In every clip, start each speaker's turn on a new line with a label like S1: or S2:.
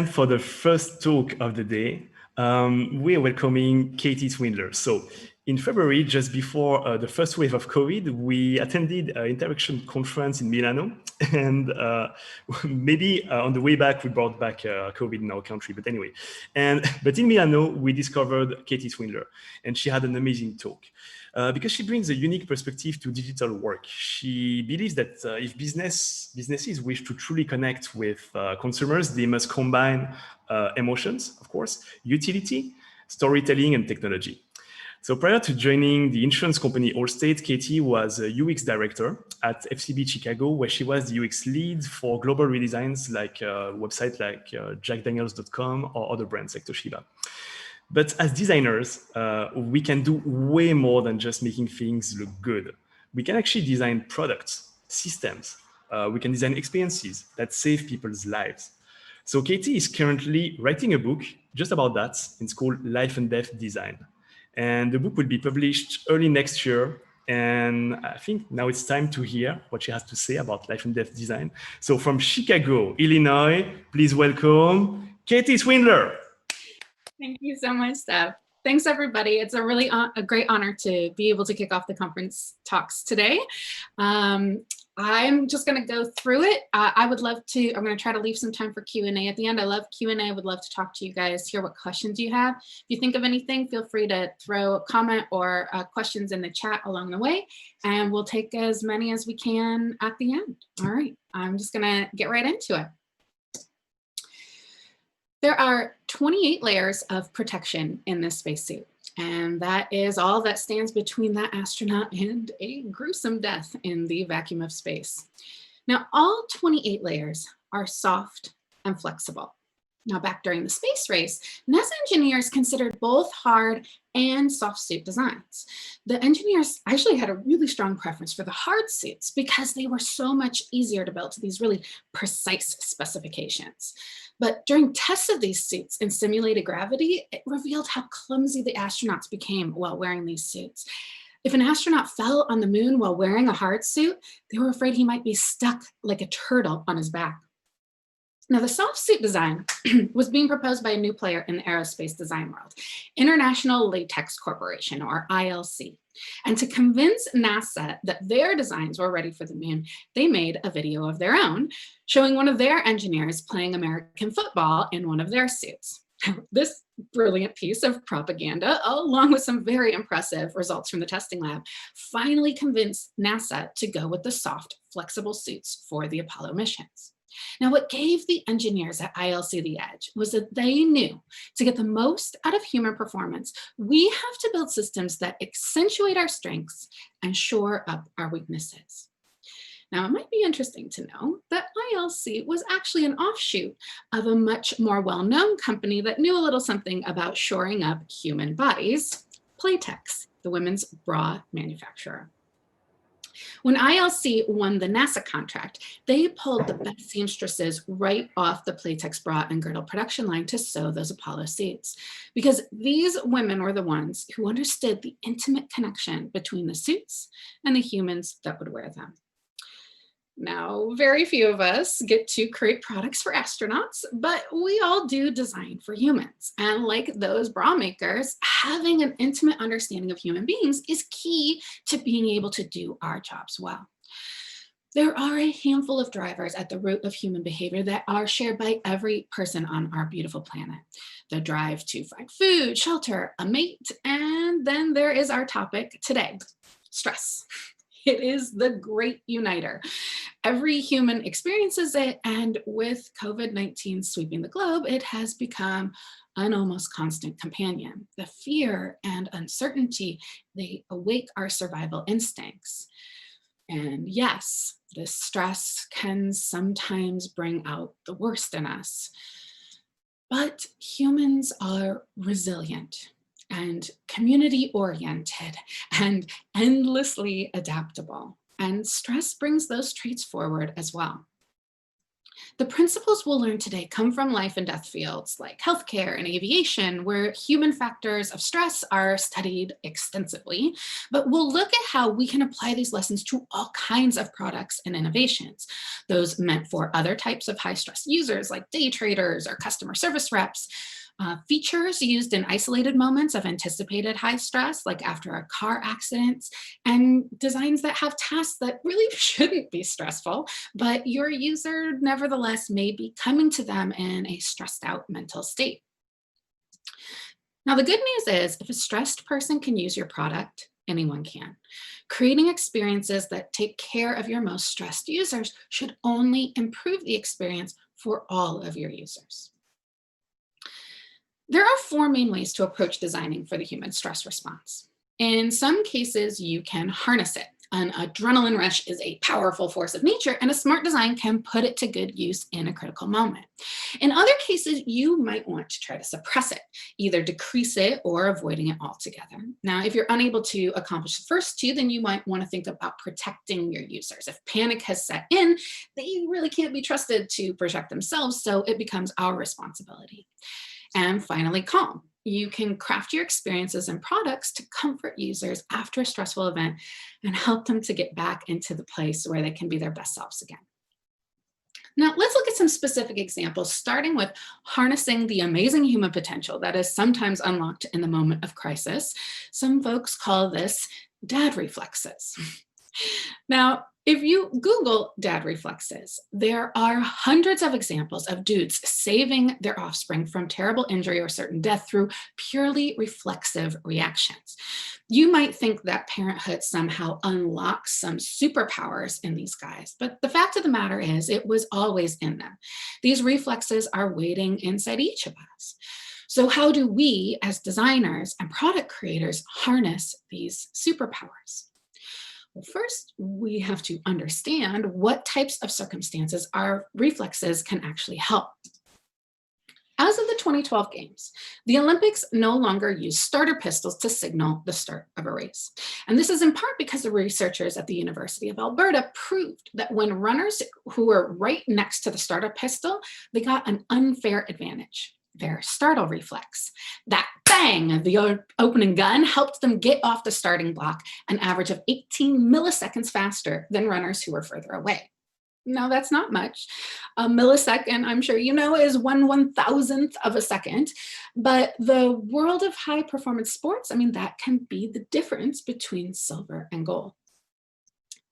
S1: For the first talk of the day, we are welcoming Katie Swindler. So in February, just before the first wave of COVID, we attended an interaction conference in Milano. And maybe on the way back, we brought back COVID in our country. But anyway, but in Milano, we discovered Katie Swindler, and she had an amazing talk. Because she brings a unique perspective to digital work. She believes that if businesses wish to truly connect with consumers, they must combine emotions, of course, utility, storytelling, and technology. So prior to joining the insurance company Allstate, Katie was a UX director at FCB Chicago, where she was the UX lead for global redesigns like websites like jackdaniels.com or other brands like Toshiba. But as designers, we can do way more than just making things look good. We can actually design products, systems. We can design experiences that save people's lives. So Katie is currently writing a book just about that. It's called Life and Death Design. And the book will be published early next year. And I think now it's time to hear what she has to say about life and death design. So from Chicago, Illinois, please welcome Katie Swindler.
S2: Thank you so much, Steph. Thanks, everybody. It's a really a great honor to be able to kick off the conference talks today. I'm just going to go through it. I'm going to try to leave some time for Q&A at the end. I love Q&A. I would love to talk to you guys, hear what questions you have. If you think of anything, feel free to throw a comment or questions in the chat along the way, and we'll take as many as we can at the end. All right, I'm just going to get right into it. There are 28 layers of protection in this spacesuit, and that is all that stands between that astronaut and a gruesome death in the vacuum of space. Now, all 28 layers are soft and flexible. Now, back during the space race, NASA engineers considered both hard and soft suit designs. The engineers actually had a really strong preference for the hard suits because they were so much easier to build to these really precise specifications. But during tests of these suits in simulated gravity, it revealed how clumsy the astronauts became while wearing these suits. If an astronaut fell on the moon while wearing a hard suit, they were afraid he might be stuck like a turtle on his back. Now, the soft suit design was being proposed by a new player in the aerospace design world, International Latex Corporation, or ILC. And to convince NASA that their designs were ready for the moon, they made a video of their own, showing one of their engineers playing American football in one of their suits. This brilliant piece of propaganda, along with some very impressive results from the testing lab, finally convinced NASA to go with the soft, flexible suits for the Apollo missions. Now, what gave the engineers at ILC the edge was that they knew to get the most out of human performance, we have to build systems that accentuate our strengths and shore up our weaknesses. Now, it might be interesting to know that ILC was actually an offshoot of a much more well-known company that knew a little something about shoring up human bodies, Playtex, the women's bra manufacturer. When ILC won the NASA contract, they pulled the best seamstresses right off the Playtex bra and girdle production line to sew those Apollo suits, because these women were the ones who understood the intimate connection between the suits and the humans that would wear them. Now, very few of us get to create products for astronauts, but we all do design for humans. And like those bra makers, having an intimate understanding of human beings is key to being able to do our jobs well. There are a handful of drivers at the root of human behavior that are shared by every person on our beautiful planet. The drive to find food, shelter, a mate, and then there is our topic today, stress. It is the great uniter. Every human experiences it, and with COVID-19 sweeping the globe, it has become an almost constant companion. The fear and uncertainty, they awake our survival instincts. And yes, this stress can sometimes bring out the worst in us, but humans are resilient and community-oriented and endlessly adaptable. And stress brings those traits forward as well. The principles we'll learn today come from life and death fields like healthcare and aviation, where human factors of stress are studied extensively. But we'll look at how we can apply these lessons to all kinds of products and innovations, those meant for other types of high stress users like day traders or customer service reps. Features used in isolated moments of anticipated high stress, like after a car accident, and designs that have tasks that really shouldn't be stressful, but your user nevertheless may be coming to them in a stressed out mental state. Now, the good news is if a stressed person can use your product, anyone can. Creating experiences that take care of your most stressed users should only improve the experience for all of your users. There are four main ways to approach designing for the human stress response. In some cases, you can harness it. An adrenaline rush is a powerful force of nature, and a smart design can put it to good use in a critical moment. In other cases, you might want to try to suppress it, either decrease it or avoiding it altogether. Now, if you're unable to accomplish the first two, then you might want to think about protecting your users. If panic has set in, they really can't be trusted to protect themselves, so it becomes our responsibility. And finally, calm. You can craft your experiences and products to comfort users after a stressful event and help them to get back into the place where they can be their best selves again. Now, let's look at some specific examples, starting with harnessing the amazing human potential that is sometimes unlocked in the moment of crisis. Some folks call this dad reflexes. Now, if you Google dad reflexes, there are hundreds of examples of dudes saving their offspring from terrible injury or certain death through purely reflexive reactions. You might think that parenthood somehow unlocks some superpowers in these guys, but the fact of the matter is it was always in them. These reflexes are waiting inside each of us. So how do we, as designers and product creators, harness these superpowers? Well, first, we have to understand what types of circumstances our reflexes can actually help. As of the 2012 games, the Olympics no longer use starter pistols to signal the start of a race. And this is in part because the researchers at the University of Alberta proved that when runners who were right next to the starter pistol, they got an unfair advantage. Their startle reflex. That bang of the opening gun helped them get off the starting block an average of 18 milliseconds faster than runners who were further away. Now, that's not much. A millisecond, I'm sure you know, is 1/1000th of a second. But the world of high performance sports, that can be the difference between silver and gold.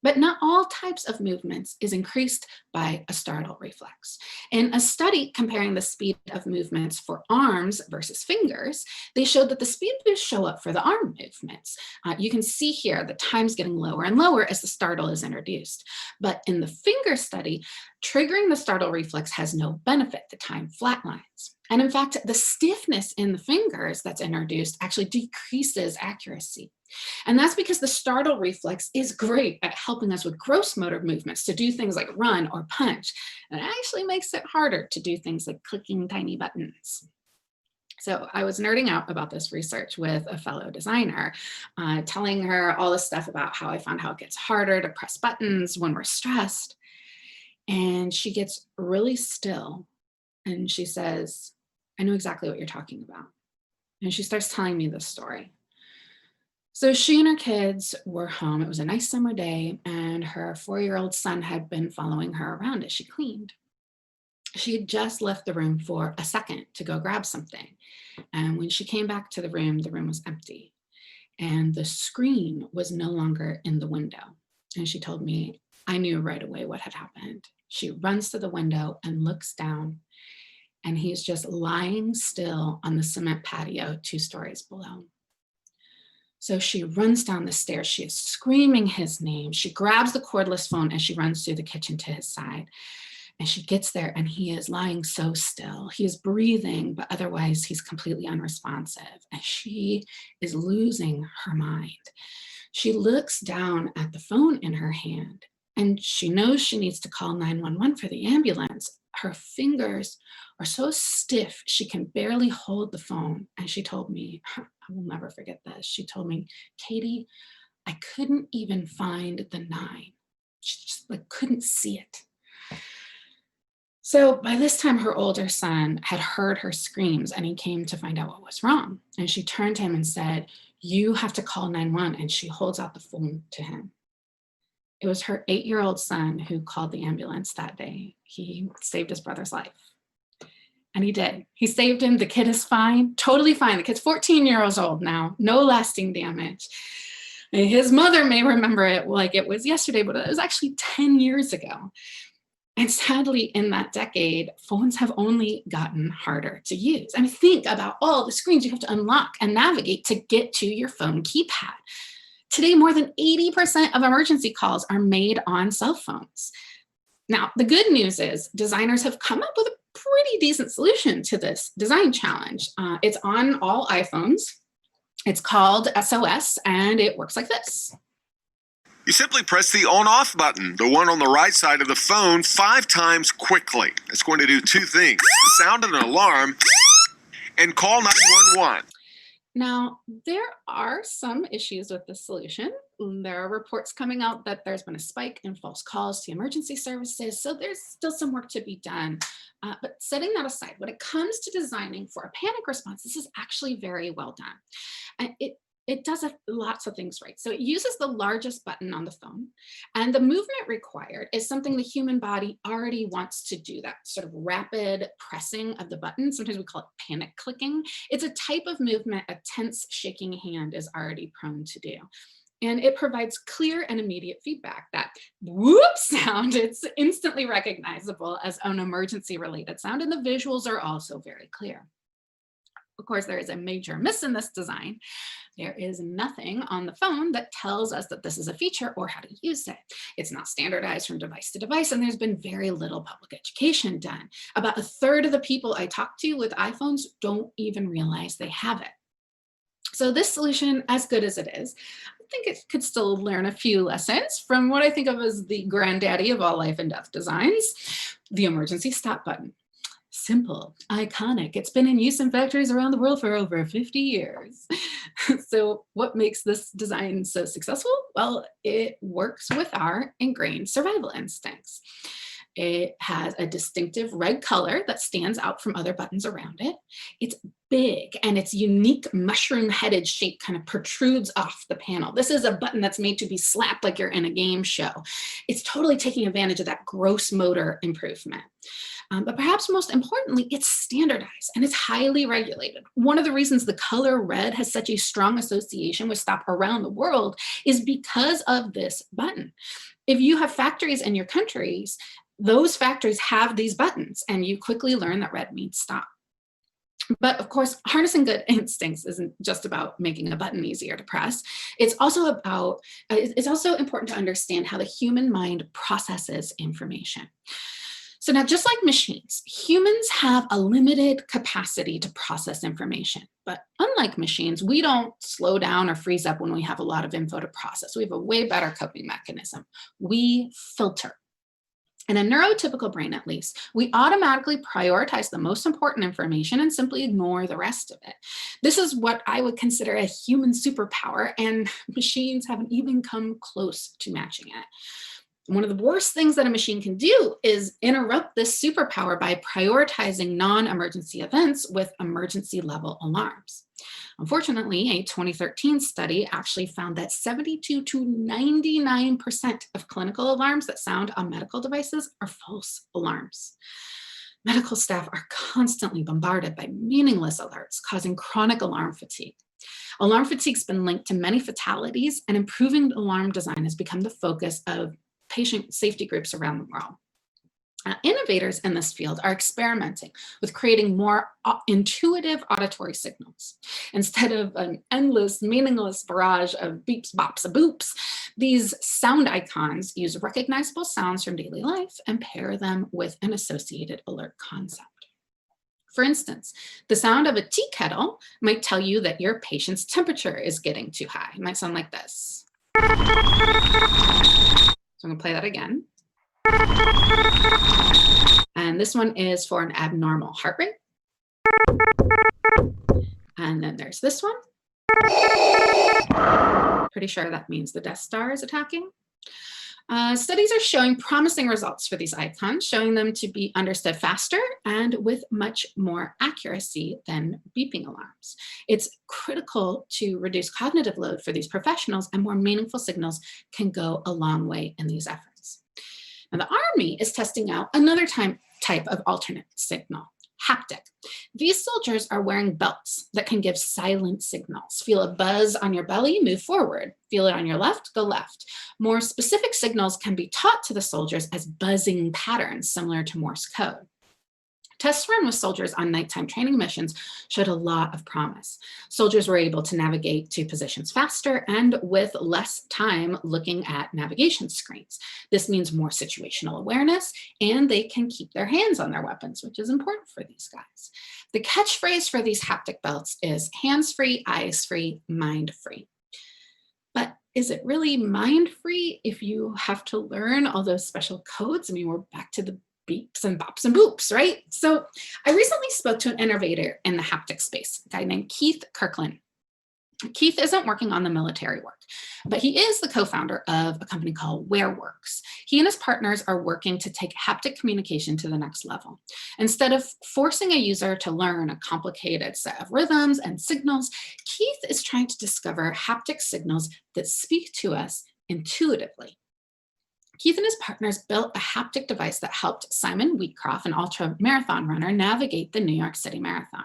S2: But not all types of movements is increased by a startle reflex. In a study comparing the speed of movements for arms versus fingers, they showed that the speed boosts show up for the arm movements. You can see here the time's getting lower and lower as the startle is introduced. But in the finger study, triggering the startle reflex has no benefit. The time flatlines. And in fact, the stiffness in the fingers that's introduced actually decreases accuracy. And that's because the startle reflex is great at helping us with gross motor movements to do things like run or punch. And it actually makes it harder to do things like clicking tiny buttons. So I was nerding out about this research with a fellow designer, telling her all this stuff about how I found how it gets harder to press buttons when we're stressed. And she gets really still and she says, I know exactly what you're talking about. And she starts telling me this story. So she and her kids were home. It was a nice summer day, and her 4-year-old son had been following her around as she cleaned. She had just left the room for a second to go grab something. And when she came back to the room was empty. And the screen was no longer in the window. And she told me, I knew right away what had happened. She runs to the window and looks down, and he's just lying still on the cement patio 2 stories below. So she runs down the stairs. She is screaming his name. She grabs the cordless phone and she runs through the kitchen to his side. And she gets there and he is lying so still. He is breathing, but otherwise he's completely unresponsive. And she is losing her mind. She looks down at the phone in her hand and she knows she needs to call 911 for the ambulance. Her fingers are so stiff, she can barely hold the phone. And she told me, I will never forget this. She told me, Katie, I couldn't even find the 9. She just couldn't see it. So by this time, her older son had heard her screams and he came to find out what was wrong. And she turned to him and said, "You have to call 911." And she holds out the phone to him. It was her 8-year-old son who called the ambulance that day. He saved his brother's life. And he did. He saved him. The kid is fine, totally fine. The kid's 14 years old now, no lasting damage. And his mother may remember it like it was yesterday, but it was actually 10 years ago. And sadly, in that decade, phones have only gotten harder to use. I mean, think about all the screens you have to unlock and navigate to get to your phone keypad. Today, more than 80% of emergency calls are made on cell phones. Now, the good news is designers have come up with a pretty decent solution to this design challenge. It's on all iPhones. It's called SOS, and it works like this.
S3: You simply press the on-off button, the one on the right side of the phone, 5 times quickly. It's going to do 2 things: sound an alarm and call 911.
S2: Now, there are some issues with this solution. There are reports coming out that there's been a spike in false calls to emergency services, so there's still some work to be done. But setting that aside, when it comes to designing for a panic response, this is actually very well done. And it does lots of things right. So it uses the largest button on the phone, and the movement required is something the human body already wants to do, that sort of rapid pressing of the button. Sometimes we call it panic clicking. It's a type of movement a tense, shaking hand is already prone to do. And it provides clear and immediate feedback. That whoop sound, it's instantly recognizable as an emergency related sound, and the visuals are also very clear. Of course, there is a major miss in this design. There is nothing on the phone that tells us that this is a feature or how to use it. It's not standardized from device to device, and there's been very little public education done. About 1/3 of the people I talk to with iPhones don't even realize they have it. So this solution, as good as it is, I think it could still learn a few lessons from what I think of as the granddaddy of all life and death designs, the emergency stop button. Simple, iconic. It's been in use in factories around the world for over 50 years. So what makes this design so successful? Well, it works with our ingrained survival instincts. It has a distinctive red color that stands out from other buttons around it. It's big, and its unique mushroom-headed shape kind of protrudes off the panel. This is a button that's made to be slapped like you're in a game show. It's totally taking advantage of that gross motor improvement. But perhaps most importantly, it's standardized and it's highly regulated. One of the reasons the color red has such a strong association with stop around the world is because of this button. If you have factories in your countries, those factories have these buttons, and you quickly learn that red means stop. But of course, harnessing good instincts isn't just about making a button easier to press. It's also important to understand how the human mind processes information. So now, just like machines, humans have a limited capacity to process information. But unlike machines, we don't slow down or freeze up when we have a lot of info to process. We have a way better coping mechanism. We filter. In a neurotypical brain, at least, we automatically prioritize the most important information and simply ignore the rest of it. This is what I would consider a human superpower, and machines haven't even come close to matching it. One of the worst things that a machine can do is interrupt this superpower by prioritizing non-emergency events with emergency level alarms. Unfortunately, a 2013 study actually found that 72 to 99% of clinical alarms that sound on medical devices are false alarms. Medical staff are constantly bombarded by meaningless alerts, causing chronic alarm fatigue. Alarm fatigue has been linked to many fatalities, and improving alarm design has become the focus of patient safety groups around the world. Innovators in this field are experimenting with creating more intuitive auditory signals. Instead of an endless, meaningless barrage of beeps, bops, and boops, these sound icons use recognizable sounds from daily life and pair them with an associated alert concept. For instance, the sound of a tea kettle might tell you that your patient's temperature is getting too high. It might sound like this. So I'm going to play that again. And this one is for an abnormal heart rate. And then there's this one. Pretty sure that means the Death Star is attacking. Studies are showing promising results for these icons, showing them to be understood faster and with much more accuracy than beeping alarms. It's critical to reduce cognitive load for these professionals, and more meaningful signals can go a long way in these efforts. Now, the Army is testing out another type of alternate signal, haptic. These soldiers are wearing belts that can give silent signals. Feel a buzz on your belly, move forward. Feel it on your left, go left. More specific signals can be taught to the soldiers as buzzing patterns, similar to Morse code. Tests run with soldiers on nighttime training missions showed a lot of promise. Soldiers were able to navigate to positions faster and with less time looking at navigation screens. This means more situational awareness, and they can keep their hands on their weapons, which is important for these guys. The catchphrase for these haptic belts is hands-free, eyes-free, mind-free. But is it really mind-free if you have to learn all those special codes? I mean, we're back to the beeps and bops and boops, right? So I recently spoke to an innovator in the haptic space, a guy named Keith Kirkland. Keith isn't working on the military work, but he is the co-founder of a company called WearWorks. He and his partners are working to take haptic communication to the next level. Instead of forcing a user to learn a complicated set of rhythms and signals, Keith is trying to discover haptic signals that speak to us intuitively. Keith and his partners built a haptic device that helped Simon Wheatcroft, an ultra marathon runner, navigate the New York City Marathon.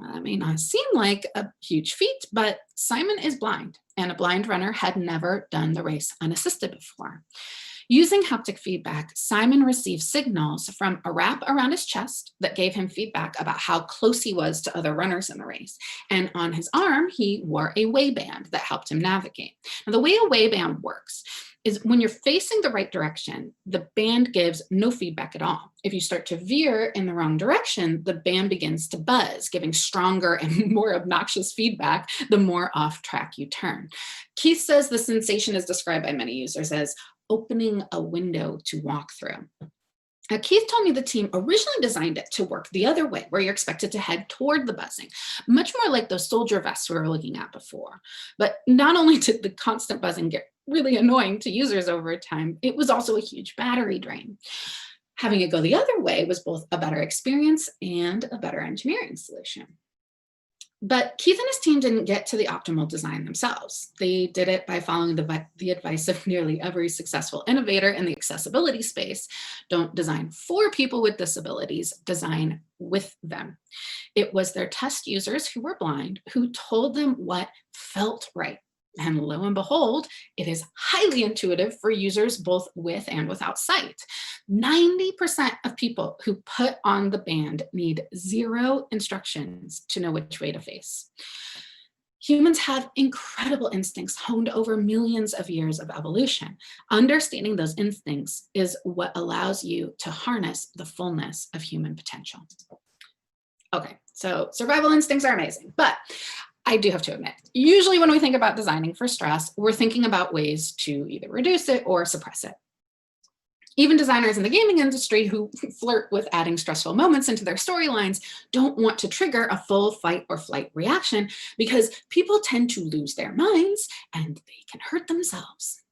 S2: That may not seem like a huge feat, but Simon is blind, and a blind runner had never done the race unassisted before. Using haptic feedback, Simon received signals from a wrap around his chest that gave him feedback about how close he was to other runners in the race. And on his arm, he wore a waistband that helped him navigate. Now, the way a waistband works is when you're facing the right direction, the band gives no feedback at all. If you start to veer in the wrong direction, the band begins to buzz, giving stronger and more obnoxious feedback the more off track you turn. Keith says the sensation is described by many users as opening a window to walk through. Now, Keith told me the team originally designed it to work the other way, where you're expected to head toward the buzzing, much more like those soldier vests we were looking at before. But not only did the constant buzzing get really annoying to users over time, it was also a huge battery drain. Having it go the other way was both a better experience and a better engineering solution. But Keith and his team didn't get to the optimal design themselves. They did it by following the advice of nearly every successful innovator in the accessibility space. Don't design for people with disabilities, design with them. It was their test users who were blind who told them what felt right. And lo and behold, it is highly intuitive for users both with and without sight. 90% of people who put on the band need 0 instructions to know which way to face. Humans have incredible instincts honed over millions of years of evolution. Understanding those instincts is what allows you to harness the fullness of human potential. Okay, so survival instincts are amazing, but I do have to admit, usually when we think about designing for stress, we're thinking about ways to either reduce it or suppress it. Even designers in the gaming industry who flirt with adding stressful moments into their storylines don't want to trigger a full fight or flight reaction because people tend to lose their minds and they can hurt themselves.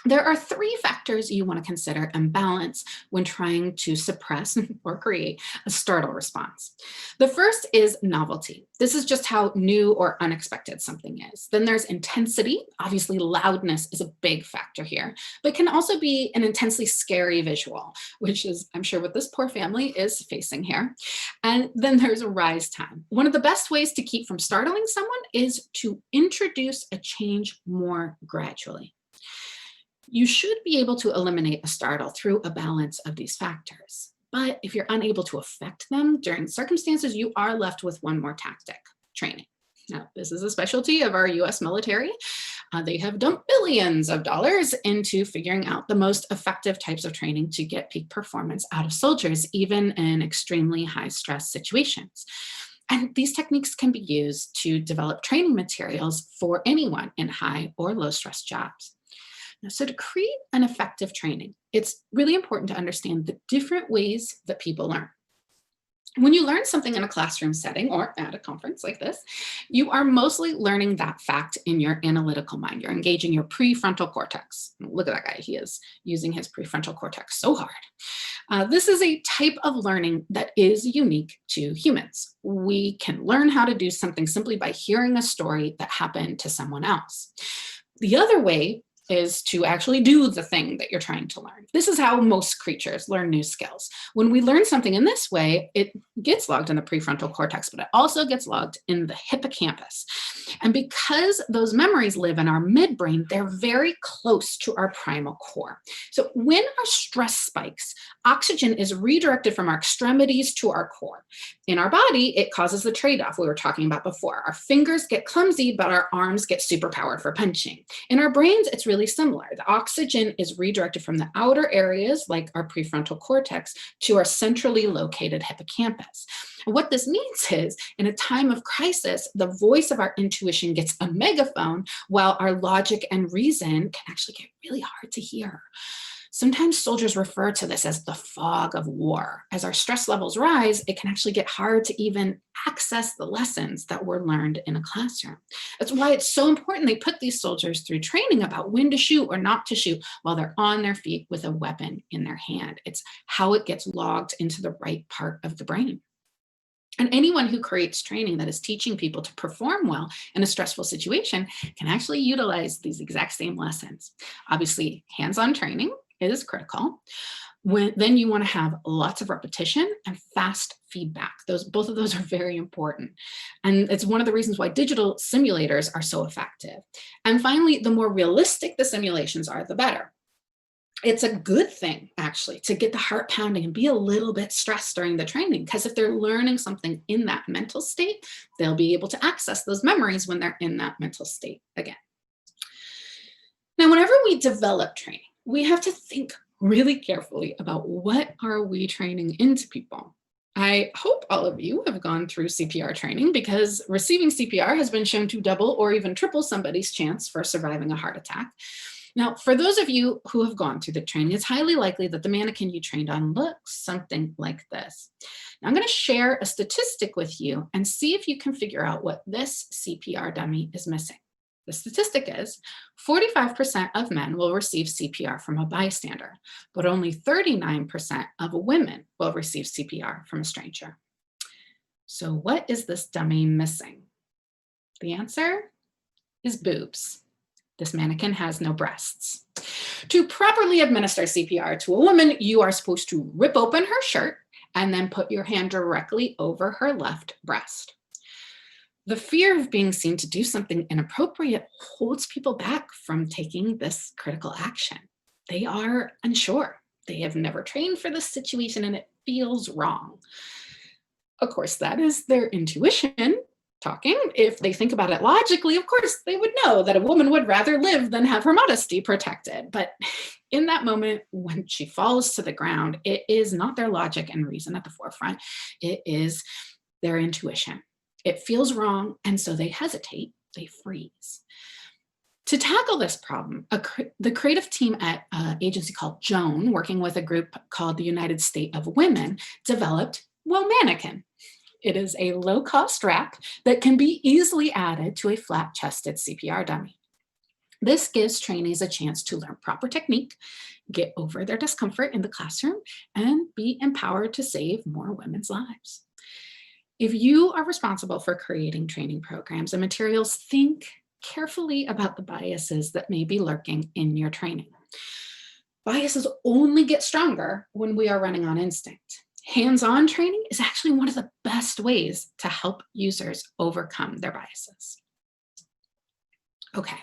S2: There are 3 factors you want to consider and balance when trying to suppress or create a startle response. The first is novelty. This is just how new or unexpected something is. Then there's intensity. Obviously, loudness is a big factor here, but can also be an intensely scary visual, which is, I'm sure, what this poor family is facing here. And then there's a rise time. One of the best ways to keep from startling someone is to introduce a change more gradually. You should be able to eliminate a startle through a balance of these factors. But if you're unable to affect them during circumstances, you are left with one more tactic: training. Now, this is a specialty of our US military. They have dumped billions of dollars into figuring out the most effective types of training to get peak performance out of soldiers, even in extremely high stress situations. And these techniques can be used to develop training materials for anyone in high or low stress jobs. So to create an effective training, it's really important to understand the different ways that people learn. When you learn something in a classroom setting or at a conference like this, you are mostly learning that fact in your analytical mind. You're engaging your prefrontal cortex. Look at that guy. He is using his prefrontal cortex so hard. This is a type of learning that is unique to humans. We can learn how to do something simply by hearing a story that happened to someone else. The other way is to actually do the thing that you're trying to learn. This is how most creatures learn new skills. When we learn something in this way, it gets logged in the prefrontal cortex, but it also gets logged in the hippocampus. And because those memories live in our midbrain, they're very close to our primal core. So when our stress spikes, oxygen is redirected from our extremities to our core. In our body, it causes the trade-off we were talking about before. Our fingers get clumsy, but our arms get superpowered for punching. In our brains, it's really similar. The oxygen is redirected from the outer areas, like our prefrontal cortex, to our centrally located hippocampus. And what this means is, in a time of crisis, the voice of our intuition gets a megaphone, while our logic and reason can actually get really hard to hear. Sometimes soldiers refer to this as the fog of war. As our stress levels rise, it can actually get hard to even access the lessons that were learned in a classroom. That's why it's so important they put these soldiers through training about when to shoot or not to shoot while they're on their feet with a weapon in their hand. It's how it gets logged into the right part of the brain. And anyone who creates training that is teaching people to perform well in a stressful situation can actually utilize these exact same lessons. Obviously, hands-on training is critical. Then you want to have lots of repetition and fast feedback. Both of those are very important. And it's one of the reasons why digital simulators are so effective. And finally, the more realistic the simulations are, the better. It's a good thing, actually, to get the heart pounding and be a little bit stressed during the training, because if they're learning something in that mental state, they'll be able to access those memories when they're in that mental state again. Now, whenever we develop training, we have to think really carefully about what are we training into people. I hope all of you have gone through CPR training, because receiving CPR has been shown to double or even triple somebody's chance for surviving a heart attack. Now, for those of you who have gone through the training, it's highly likely that the mannequin you trained on looks something like this. Now, I'm going to share a statistic with you and see if you can figure out what this CPR dummy is missing. The statistic is 45% of men will receive CPR from a bystander, but only 39% of women will receive CPR from a stranger. So what is this dummy missing? The answer is boobs. This mannequin has no breasts. To properly administer CPR to a woman, you are supposed to rip open her shirt and then put your hand directly over her left breast. The fear of being seen to do something inappropriate holds people back from taking this critical action. They are unsure. They have never trained for this situation and it feels wrong. Of course, that is their intuition talking. If they think about it logically, of course, they would know that a woman would rather live than have her modesty protected. But in that moment, when she falls to the ground, it is not their logic and reason at the forefront. It is their intuition. It feels wrong, and so they hesitate, they freeze. To tackle this problem, the creative team at an agency called Joan, working with a group called the United States of Women, developed Mannequin. It is a low-cost strap that can be easily added to a flat-chested CPR dummy. This gives trainees a chance to learn proper technique, get over their discomfort in the classroom, and be empowered to save more women's lives. If you are responsible for creating training programs and materials, think carefully about the biases that may be lurking in your training. Biases only get stronger when we are running on instinct. Hands-on training is actually one of the best ways to help users overcome their biases. Okay,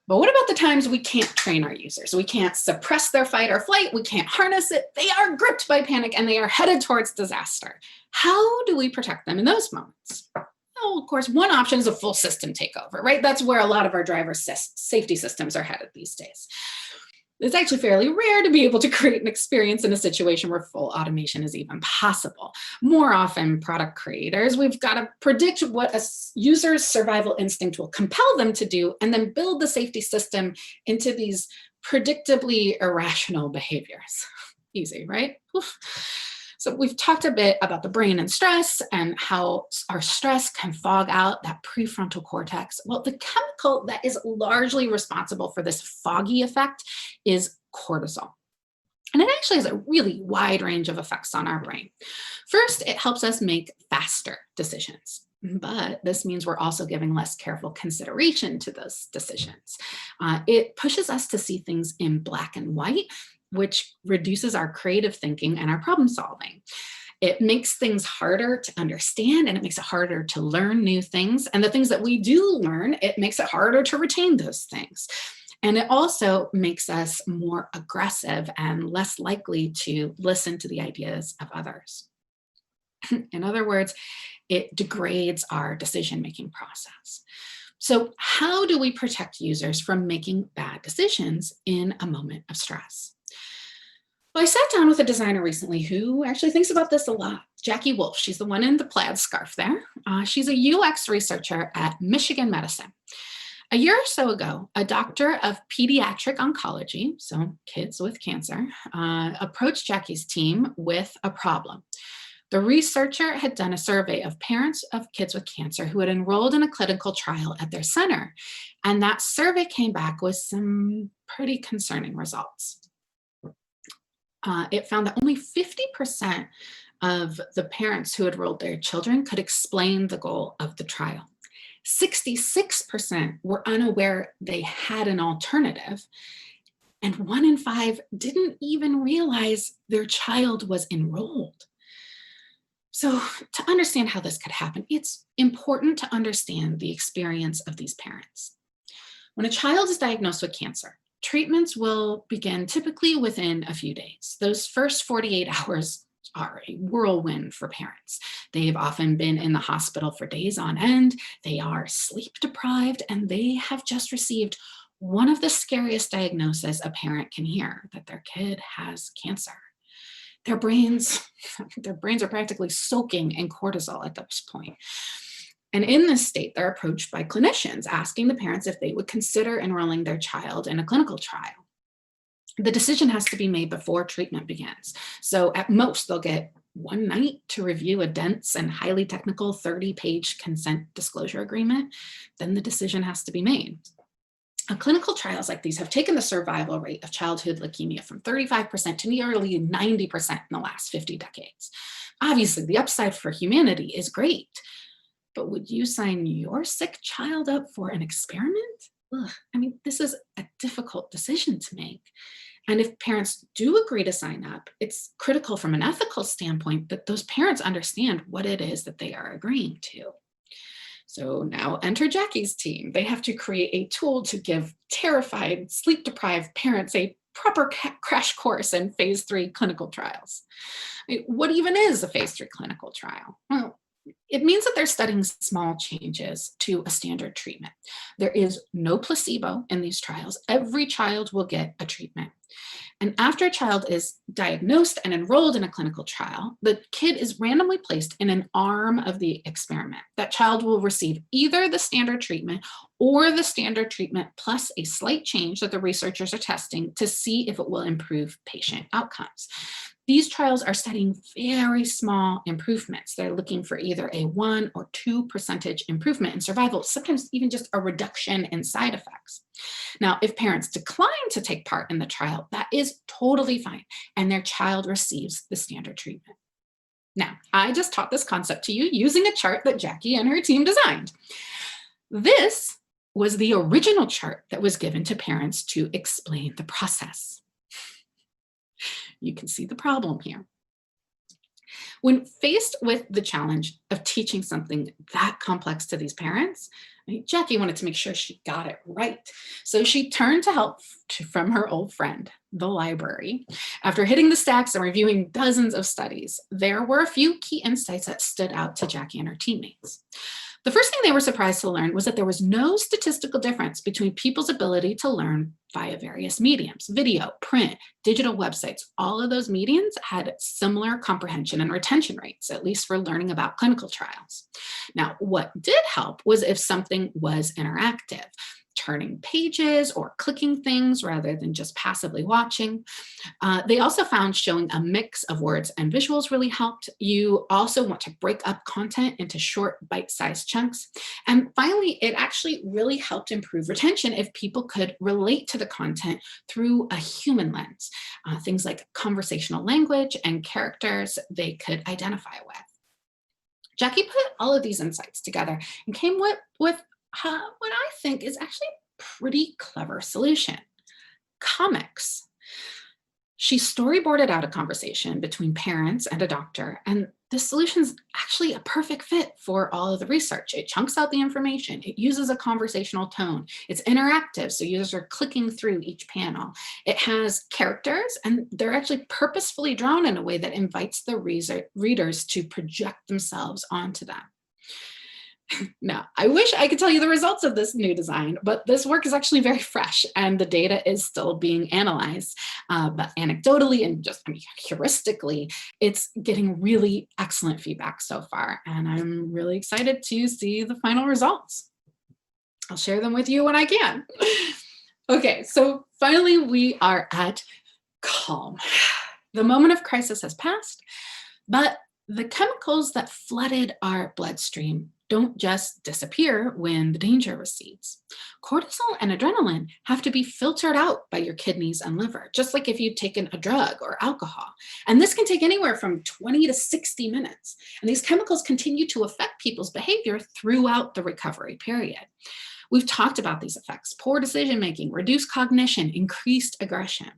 S2: but what about the times we can't train our users? We can't suppress their fight or flight, we can't harness it, they are gripped by panic and they are headed towards disaster. How do we protect them in those moments? Well, of course, one option is a full system takeover, right? That's where a lot of our driver safety systems are headed these days. It's actually fairly rare to be able to create an experience in a situation where full automation is even possible. More often, product creators, we've got to predict what a user's survival instinct will compel them to do, and then build the safety system into these predictably irrational behaviors. Easy, right? Oof. So we've talked a bit about the brain and stress and how our stress can fog out that prefrontal cortex. Well, the chemical that is largely responsible for this foggy effect is cortisol. And it actually has a really wide range of effects on our brain. First, it helps us make faster decisions. But this means we're also giving less careful consideration to those decisions. It pushes us to see things in black and white, which reduces our creative thinking and our problem solving. It makes things harder to understand, and it makes it harder to learn new things. And the things that we do learn, it makes it harder to retain those things. And it also makes us more aggressive and less likely to listen to the ideas of others. In other words, it degrades our decision-making process. So how do we protect users from making bad decisions in a moment of stress? Well, I sat down with a designer recently who actually thinks about this a lot. Jackie Wolf, she's the one in the plaid scarf there. She's a UX researcher at Michigan Medicine. A year or so ago, a doctor of pediatric oncology, so kids with cancer, approached Jackie's team with a problem. The researcher had done a survey of parents of kids with cancer who had enrolled in a clinical trial at their center, and that survey came back with some pretty concerning results. It found that only 50% of the parents who enrolled their children could explain the goal of the trial. 66% were unaware they had an alternative, and 1 in 5 didn't even realize their child was enrolled. So to understand how this could happen, it's important to understand the experience of these parents. When a child is diagnosed with cancer, treatments will begin typically within a few days. Those first 48 hours are a whirlwind for parents. They've often been in the hospital for days on end. They are sleep deprived, and they have just received one of the scariest diagnoses a parent can hear, that their kid has cancer. Their brains are practically soaking in cortisol at this point. And in this state, they're approached by clinicians asking the parents if they would consider enrolling their child in a clinical trial. The decision has to be made before treatment begins. So at most, they'll get one night to review a dense and highly technical 30-page consent disclosure agreement. Then the decision has to be made. Clinical trials like these have taken the survival rate of childhood leukemia from 35% to nearly 90% in the last 50 decades. Obviously, the upside for humanity is great, but would you sign your sick child up for an experiment? Ugh, I mean, this is a difficult decision to make. And if parents do agree to sign up, it's critical from an ethical standpoint that those parents understand what it is that they are agreeing to. So now enter Jackie's team. They have to create a tool to give terrified, sleep-deprived parents a proper crash course in phase 3 clinical trials. I mean, what even is a phase 3 clinical trial? Well, it means that they're studying small changes to a standard treatment. There is no placebo in these trials. Every child will get a treatment. And after a child is diagnosed and enrolled in a clinical trial, the kid is randomly placed in an arm of the experiment. That child will receive either the standard treatment or the standard treatment plus a slight change that the researchers are testing to see if it will improve patient outcomes. These trials are studying very small improvements. They're looking for either a 1 or 2% improvement in survival, sometimes even just a reduction in side effects. Now, if parents decline to take part in the trial, that is totally fine, and their child receives the standard treatment. Now, I just taught this concept to you using a chart that Jackie and her team designed. This was the original chart that was given to parents to explain the process. You can see the problem here. When faced with the challenge of teaching something that complex to these parents, Jackie wanted to make sure she got it right. So she turned to help from her old friend, the library. After hitting the stacks and reviewing dozens of studies, there were a few key insights that stood out to Jackie and her teammates. The first thing they were surprised to learn was that there was no statistical difference between people's ability to learn via various mediums, video, print, digital websites. All of those mediums had similar comprehension and retention rates, at least for learning about clinical trials. Now, what did help was if something was interactive. turning pages or clicking things rather than just passively watching. They also found showing a mix of words and visuals really helped. You also want to break up content into short bite-sized chunks. And finally, it actually really helped improve retention if people could relate to the content through a human lens. Things like conversational language and characters they could identify with. Jackie put all of these insights together and came with what I think is actually a pretty clever solution: comics. She storyboarded out a conversation between parents and a doctor, and this solution is actually a perfect fit for all of the research. It chunks out the information. It uses a conversational tone. It's interactive, so users are clicking through each panel. It has characters, and they're actually purposefully drawn in a way that invites the readers to project themselves onto them. Now, I wish I could tell you the results of this new design, but this work is actually very fresh and the data is still being analyzed. But anecdotally and heuristically, it's getting really excellent feedback so far. And I'm really excited to see the final results. I'll share them with you when I can. Okay, so finally we are at calm. The moment of crisis has passed, but the chemicals that flooded our bloodstream don't just disappear when the danger recedes. Cortisol and adrenaline have to be filtered out by your kidneys and liver, just like if you'd taken a drug or alcohol. And this can take anywhere from 20 to 60 minutes. And these chemicals continue to affect people's behavior throughout the recovery period. We've talked about these effects: poor decision-making, reduced cognition, increased aggression.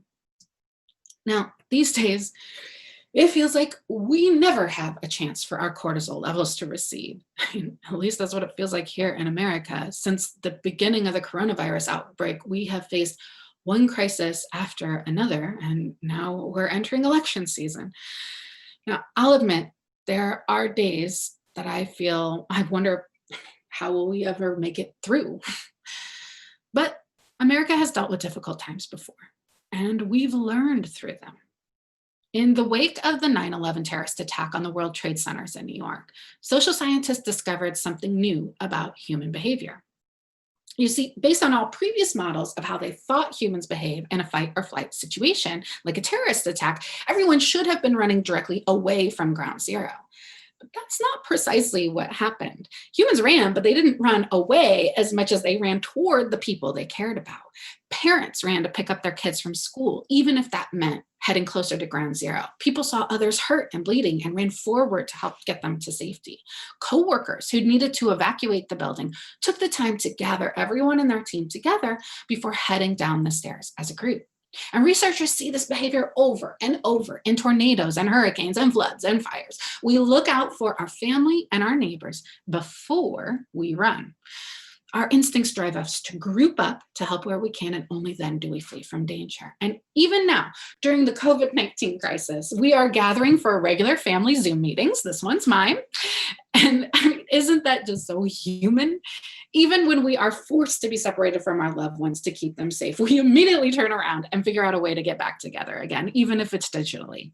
S2: Now, these days, it feels like we never have a chance for our cortisol levels to recede. I mean, at least that's what it feels like here in America. Since the beginning of the coronavirus outbreak, we have faced one crisis after another, and now we're entering election season. Now, I'll admit, there are days that I wonder, how will we ever make it through? But America has dealt with difficult times before, and we've learned through them. In the wake of the 9/11 terrorist attack on the World Trade Centers in New York, social scientists discovered something new about human behavior. You see, based on all previous models of how they thought humans behave in a fight or flight situation, like a terrorist attack, everyone should have been running directly away from ground zero. But that's not precisely what happened. Humans ran, but they didn't run away as much as they ran toward the people they cared about. Parents ran to pick up their kids from school, even if that meant heading closer to ground zero. People saw others hurt and bleeding and ran forward to help get them to safety. Coworkers who needed to evacuate the building took the time to gather everyone in their team together before heading down the stairs as a group. And researchers see this behavior over and over in tornadoes and hurricanes and floods and fires. We look out for our family and our neighbors before we run. Our instincts drive us to group up to help where we can, and only then do we flee from danger. And even now, during the COVID-19 crisis, we are gathering for regular family Zoom meetings. This one's mine. And I mean, isn't that just so human? Even when we are forced to be separated from our loved ones to keep them safe, we immediately turn around and figure out a way to get back together again, even if it's digitally.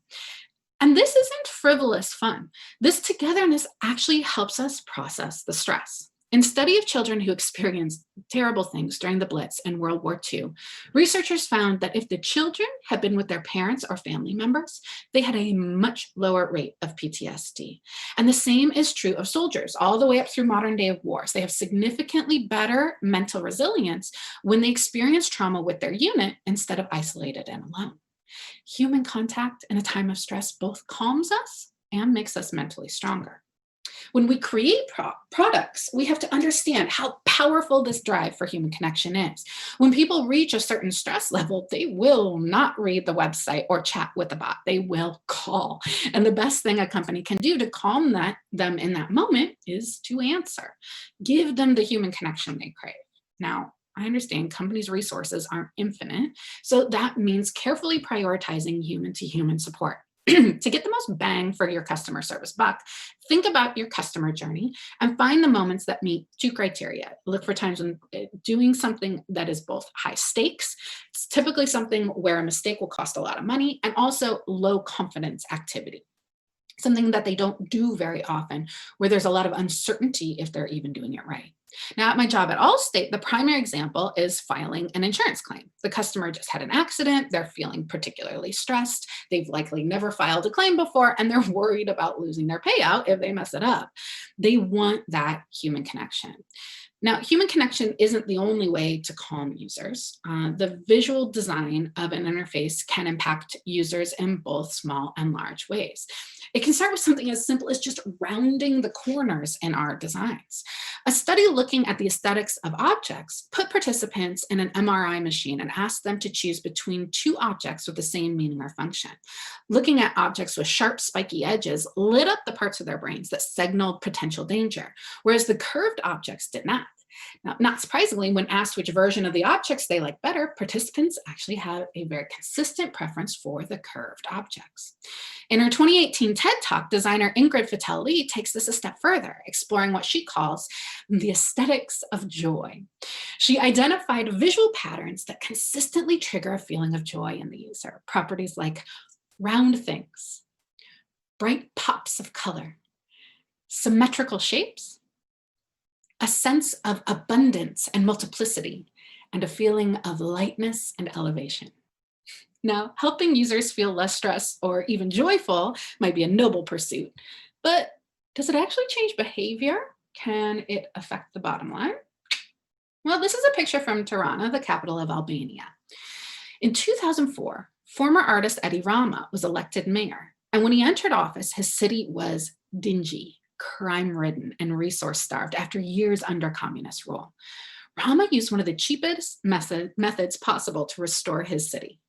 S2: And this isn't frivolous fun. This togetherness actually helps us process the stress. In study of children who experienced terrible things during the Blitz in World War II, researchers found that if the children had been with their parents or family members, they had a much lower rate of PTSD. And the same is true of soldiers all the way up through modern day wars. They have significantly better mental resilience when they experience trauma with their unit instead of isolated and alone. Human contact in a time of stress both calms us and makes us mentally stronger. When we create products, we have to understand how powerful this drive for human connection is. When people reach a certain stress level, they will not read the website or chat with the bot. They will call. And the best thing a company can do to calm them in that moment is to answer. Give them the human connection they crave. Now, I understand companies' resources aren't infinite, so that means carefully prioritizing human-to-human support. To get the most bang for your customer service buck, think about your customer journey and find the moments that meet two criteria. Look for times when doing something that is both high stakes, it's typically something where a mistake will cost a lot of money, and also low confidence activity. something that they don't do very often, where there's a lot of uncertainty if they're even doing it right. Now, at my job at Allstate, the primary example is filing an insurance claim. The customer just had an accident, they're feeling particularly stressed, they've likely never filed a claim before, and they're worried about losing their payout if they mess it up. They want that human connection. Now, human connection isn't the only way to calm users. The visual design of an interface can impact users in both small and large ways. It can start with something as simple as just rounding the corners in our designs. A study looking at the aesthetics of objects put participants in an MRI machine and asked them to choose between two objects with the same meaning or function. Looking at objects with sharp, spiky edges lit up the parts of their brains that signaled potential danger, whereas the curved objects did not. Now, not surprisingly, when asked which version of the objects they like better, participants actually had a very consistent preference for the curved objects. In her 2018 TED Talk, designer Ingrid Fettel-Lee takes this a step further, exploring what she calls the aesthetics of joy. She identified visual patterns that consistently trigger a feeling of joy in the user, properties like round things, bright pops of color, symmetrical shapes, a sense of abundance and multiplicity, and a feeling of lightness and elevation. Now, helping users feel less stressed or even joyful might be a noble pursuit, but does it actually change behavior? Can it affect the bottom line? Well, this is a picture from Tirana, the capital of Albania. In 2004, former artist Edi Rama was elected mayor, and when he entered office, his city was dingy, crime-ridden, and resource-starved after years under communist rule. Rama used one of the cheapest methods possible to restore his city: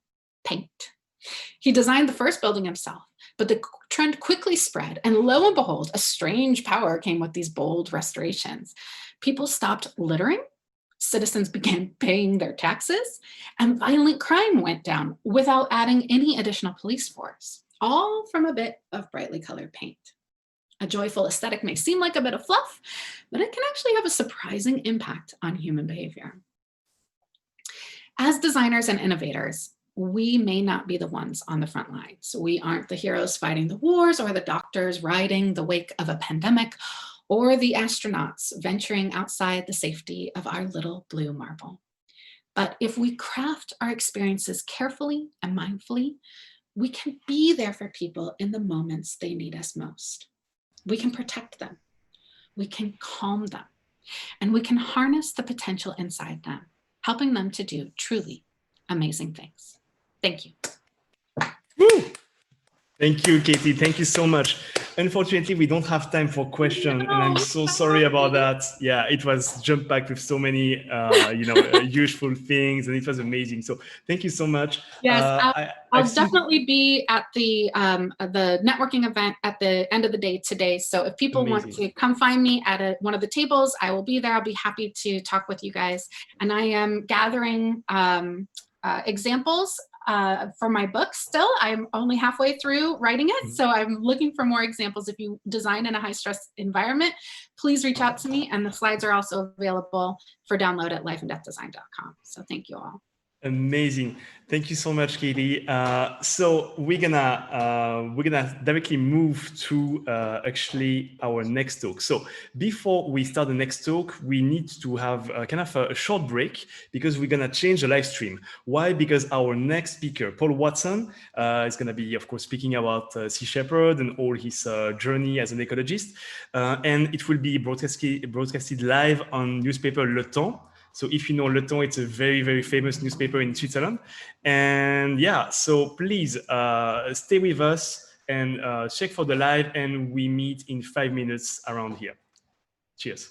S2: paint. He designed the first building himself, but the trend quickly spread, and lo and behold, a strange power came with these bold restorations. People stopped littering, citizens began paying their taxes, and violent crime went down without adding any additional police force, all from a bit of brightly colored paint. A joyful aesthetic may seem like a bit of fluff, but it can actually have a surprising impact on human behavior. As designers and innovators, we may not be the ones on the front lines. We aren't the heroes fighting the wars or the doctors riding the wake of a pandemic or the astronauts venturing outside the safety of our little blue marble. But if we craft our experiences carefully and mindfully, we can be there for people in the moments they need us most. We can protect them, we can calm them, and we can harness the potential inside them, helping them to do truly amazing things. Thank you.
S1: Woo! Thank you, Katie. Thank you so much. Unfortunately, we don't have time for questions, and I'm so sorry about that. Yeah, it was jump packed with so many, useful things, and it was amazing. So thank you so much.
S2: Yes, I'll definitely be at the networking event at the end of the day today. So if people want to come find me at one of the tables, I will be there. I'll be happy to talk with you guys. And I am gathering examples for my book still. I'm only halfway through writing it, so I'm looking for more examples. If you design in a high-stress environment, please reach out to me, and the slides are also available for download at lifeanddeathdesign.com. So thank you all.
S1: Amazing. Thank you so much, Katie. So we're gonna directly move to actually our next talk. So before we start the next talk, we need to have kind of a short break because we're gonna change the live stream. Why? Because our next speaker, Paul Watson, is gonna be, of course, speaking about Sea Shepherd and all his journey as an ecologist, and it will be broadcasted live on newspaper Le Temps. So if you know Le Temps, it's a very, very famous newspaper in Switzerland. And yeah, so please stay with us and check for the live, and we meet in 5 minutes around here. Cheers.